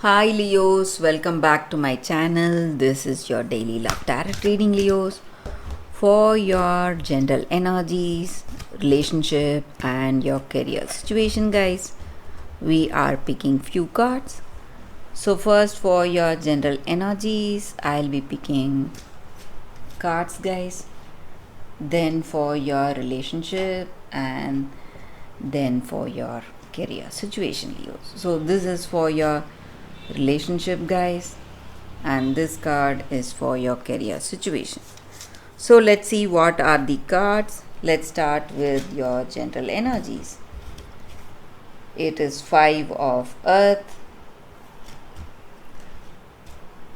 Hi Leos, welcome back to my channel. This is your daily love tarot reading, Leos, for your general energies, relationship, and your career situation, guys. We are picking few cards. So, first, for your general energies, I'll be picking cards, guys. Then, for your relationship, and then for your career situation, Leos. So, this is for your relationship, guys, and this card is for your career situation. So let's see what are the cards. Let's start with your general energies. It is 5 of earth,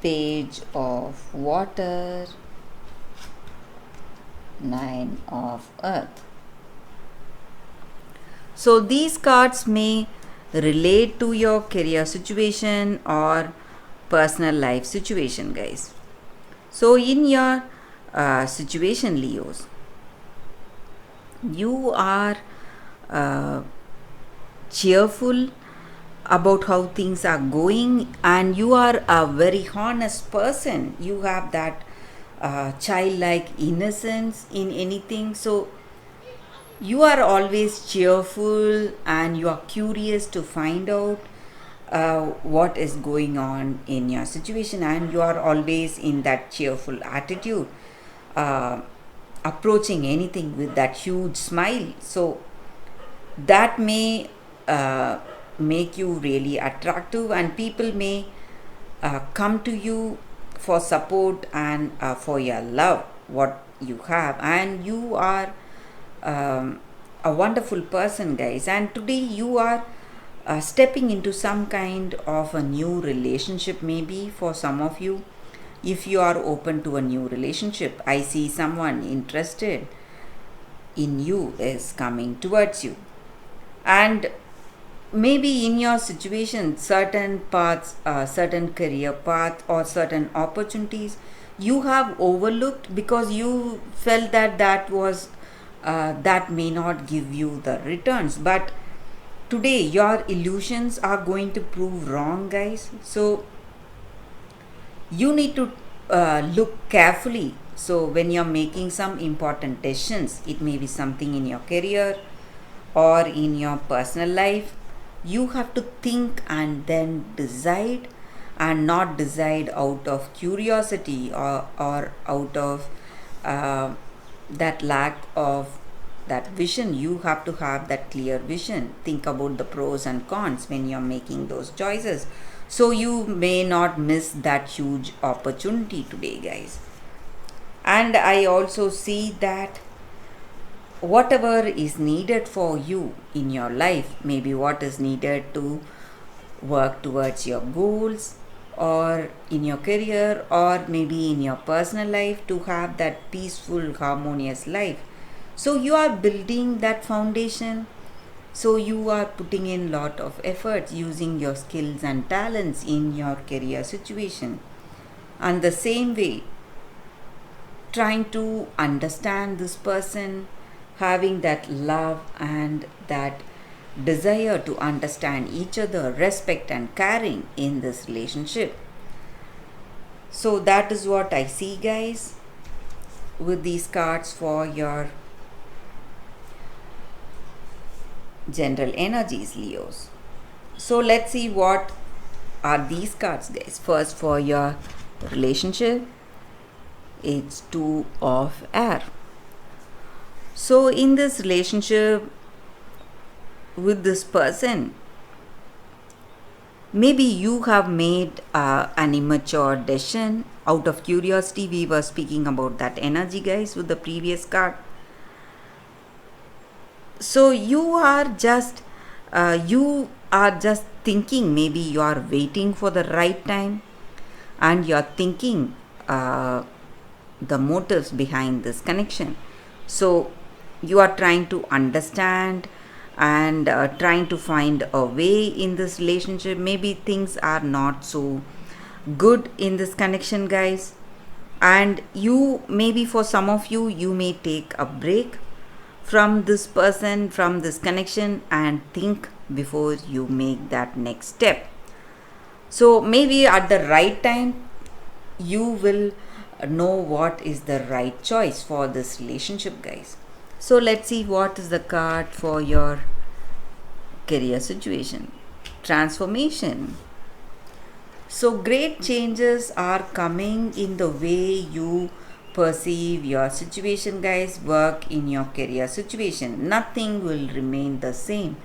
page of water, 9 of earth. So these cards may relate to your career situation or personal life situation, guys. So in your situation, Leos, you are uh, cheerful about how things are going, and you are a very honest person. You have that childlike innocence in anything. So you are always cheerful and you are curious to find out what is going on in your situation, and you are always in that cheerful attitude, uh, approaching anything with that huge smile. So that may uh, make you really attractive, and people may come to you for support and for your love what you have, and you are a wonderful person, guys. And today you are stepping into some kind of a new relationship, maybe for some of you. If you are open to a new relationship, I see someone interested in you is coming towards you. And maybe in your situation, certain paths, certain career path, or certain opportunities you have overlooked because you felt that that may not give you the returns. But today your illusions are going to prove wrong, guys. So you need to look carefully. So when you're making some important decisions, it may be something in your career or in your personal life, you have to think and then decide, and not decide out of curiosity or out of uh, that lack of that vision. You have to have that clear vision. Think about the pros and cons when you're making those choices, so you may not miss that huge opportunity today, guys. And I also see that whatever is needed for you in your life, maybe what is needed to work towards your goals, or in your career, or maybe in your personal life, to have that peaceful, harmonious life. So you are building that foundation. So you are putting in lot of efforts using your skills and talents in your career situation. And the same way, trying to understand this person, having that love and that desire to understand each other, respect and caring in this relationship. So that is what I see, guys, with these cards for your general energies, Leos. So let's see what are these cards, guys. First, for your relationship, it's 2 of air. So in this relationship with this person, maybe you have made an immature decision out of curiosity. We were speaking about that energy, guys, with the previous card. So you are just thinking, maybe you are waiting for the right time, and you are thinking the motives behind this connection. So you are trying to understand and trying to find a way in this relationship. Maybe things are not so good in this connection, guys, and you, maybe for some of you, you may take a break from this person, from this connection, and think before you make that next step. So maybe at the right time you will know what is the right choice for this relationship, guys. So let's see what is the card for your career situation. Transformation. So great changes are coming in the way you perceive your situation, guys. Work in your career situation. Nothing will remain the same.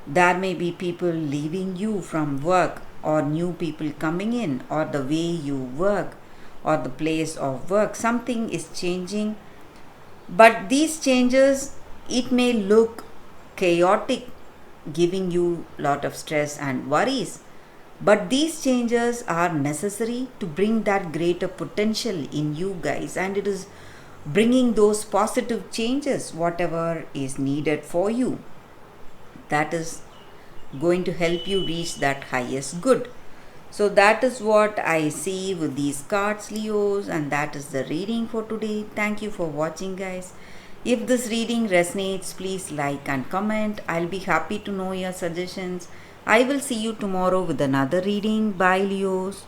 There may be people leaving you from work, or new people coming in, or the way you work, or the place of work. Something is changing, but these changes, it may look chaotic, giving you lot of stress and worries, but these changes are necessary to bring that greater potential in you, guys, and it is bringing those positive changes whatever is needed for you, that is going to help you reach that highest good. So that is what I see with these cards, Leos, and that is the reading for today. Thank you for watching, guys. If this reading resonates, please like and comment. I'll be happy to know your suggestions. I will see you tomorrow with another reading. Bye, Leos.